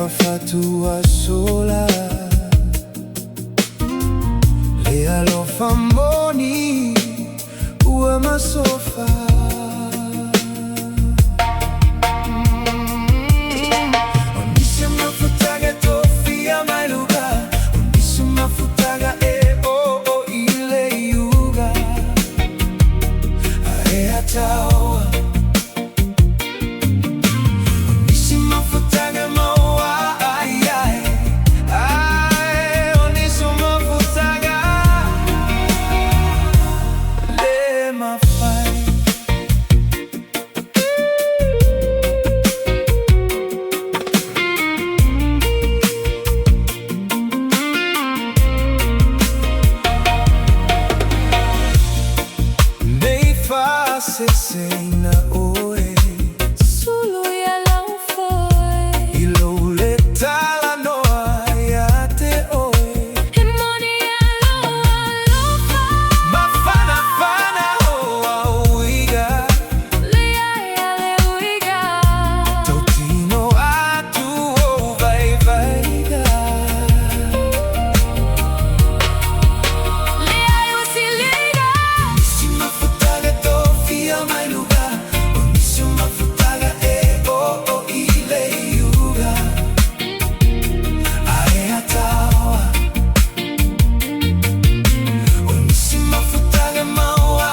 fatua sola le alo famoni ua masofa Onisi mafutaga tofia mai lugar Onisi mafutaga o ile yuga Area Taua Sesena oe Sulu ya lau foi Ilo le tala noa ya te oe Himoni ya lau Mafana fana hoa uiga Lea ya le uiga Tautino atu o vai vaiga Lea yu si liga Onisi mafutaga tofia mai lugar Onisi mafutaga o ile yuga Area Taua Onisi mafutaga maua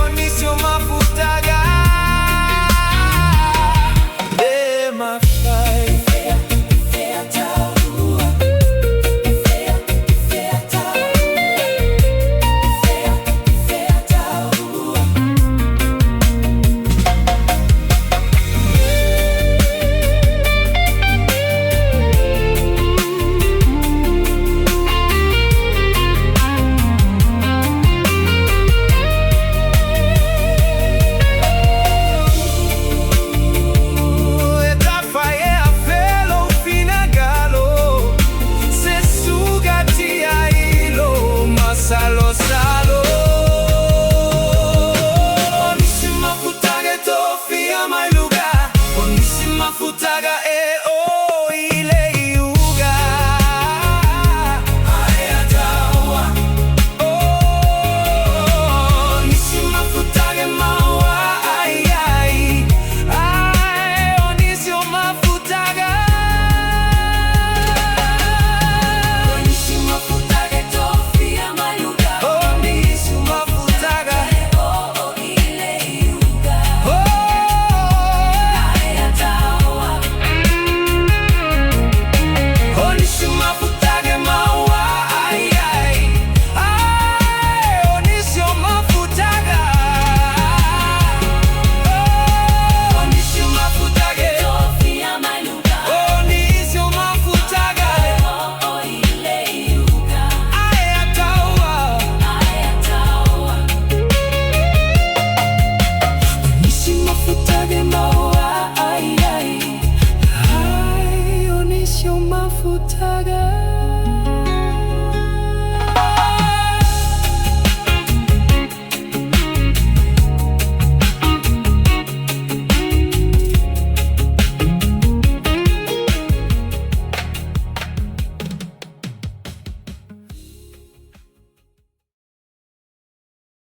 Onisi mafutaga de mafai Fea Taua Fea Taua Fea Taua Salo salo Onisi mafutaga tofia mai lugar Onisi mafutaga